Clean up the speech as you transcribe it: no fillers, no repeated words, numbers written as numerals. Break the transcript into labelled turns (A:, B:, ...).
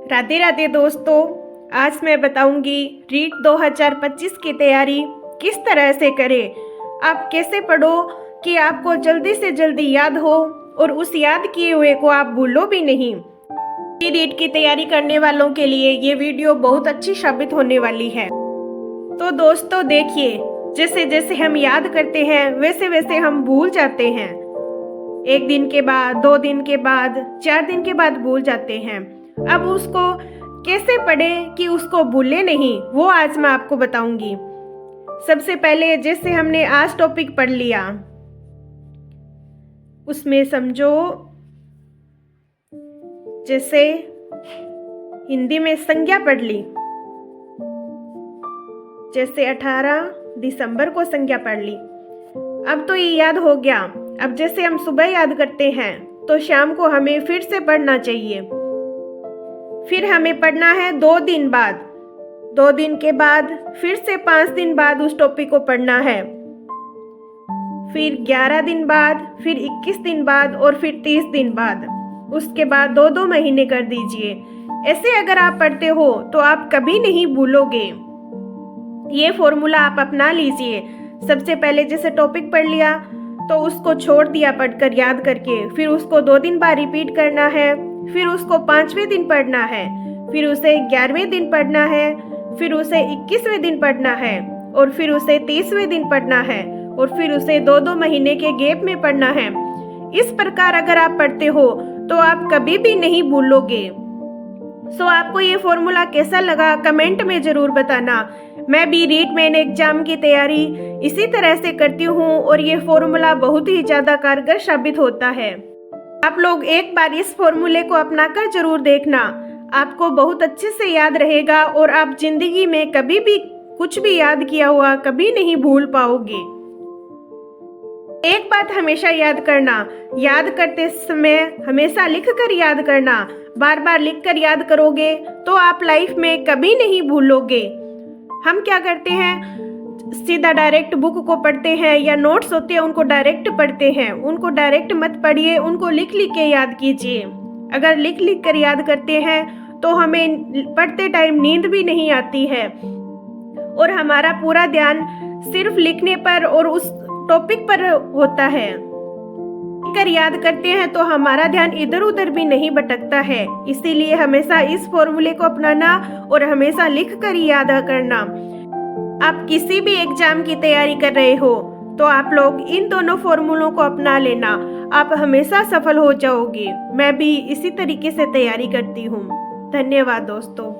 A: राधे राधे दोस्तों, आज मैं बताऊंगी रीट 2025 की तैयारी किस तरह से करें। आप कैसे पढ़ो कि आपको जल्दी से जल्दी याद हो और उस याद किए हुए को आप भूलो भी नहीं। रीट की तैयारी करने वालों के लिए ये वीडियो बहुत अच्छी साबित होने वाली है। तो दोस्तों देखिए, जैसे जैसे हम याद करते हैं वैसे वैसे हम भूल जाते हैं। 1 दिन के बाद, 2 दिन के बाद, 4 दिन के बाद भूल जाते हैं। अब उसको कैसे पढ़ें कि उसको भूले नहीं, वो आज मैं आपको बताऊंगी। सबसे पहले जैसे हमने आज टॉपिक पढ़ लिया, उसमें समझो जैसे हिंदी में संज्ञा पढ़ ली, जैसे 18 दिसंबर को संज्ञा पढ़ ली। अब तो ये याद हो गया। अब जैसे हम सुबह याद करते हैं तो शाम को हमें फिर से पढ़ना चाहिए। फिर हमें पढ़ना है 2 दिन बाद, 2 दिन के बाद फिर से 5 दिन बाद उस टॉपिक को पढ़ना है। फिर 11 दिन बाद, फिर 21 दिन बाद और फिर 30 दिन बाद। उसके बाद 2-2 महीने कर दीजिए। ऐसे अगर आप पढ़ते हो तो आप कभी नहीं भूलोगे। ये फॉर्मूला आप अपना लीजिए। सबसे पहले जैसे टॉपिक पढ़ लिया तो उसको छोड़ दिया पढ़कर याद करके, फिर उसको 2 दिन बाद रिपीट करना है, फिर उसको 5वें दिन पढ़ना है, फिर उसे 11वें दिन पढ़ना है, फिर उसे 21वें दिन पढ़ना है और फिर उसे 30वें दिन पढ़ना है और फिर उसे 2-2 महीने के गैप में पढ़ना है। इस प्रकार अगर आप पढ़ते हो तो आप कभी भी नहीं भूलोगे। सो आपको ये फॉर्मूला कैसा लगा कमेंट में ज़रूर बताना। मैं भी रीट मेन एग्जाम की तैयारी इसी तरह से करती हूँ और ये फॉर्मूला बहुत ही ज़्यादा कारगर साबित होता है। आप लोग एक बार इस फॉर्मूले को अपनाकर जरूर देखना, आपको बहुत अच्छे से याद रहेगा और आप जिंदगी में कभी भी कुछ भी याद किया हुआ कभी नहीं भूल पाओगे। एक बात हमेशा याद करना, याद करते समय हमेशा लिख कर याद करना। बार बार लिख कर याद करोगे तो आप लाइफ में कभी नहीं भूलोगे। हम क्या करते हैं, सीधा डायरेक्ट बुक को पढ़ते हैं या नोट्स होते हैं उनको डायरेक्ट पढ़ते हैं। उनको डायरेक्ट मत पढ़िए, उनको लिख लिख के याद कीजिए। अगर लिख लिख कर याद करते हैं तो हमें पढ़ते टाइम नींद भी नहीं आती है और हमारा पूरा ध्यान सिर्फ लिखने पर और उस टॉपिक पर होता है। लिख कर याद करते हैं तो हमारा ध्यान इधर उधर भी नहीं भटकता है। इसीलिए हमेशा इस फॉर्मूले को अपनाना और हमेशा लिख कर याद करना। आप किसी भी एग्जाम की तैयारी कर रहे हो तो आप लोग इन दोनों फॉर्मूलों को अपना लेना, आप हमेशा सफल हो जाओगे। मैं भी इसी तरीके से तैयारी करती हूँ। धन्यवाद दोस्तों।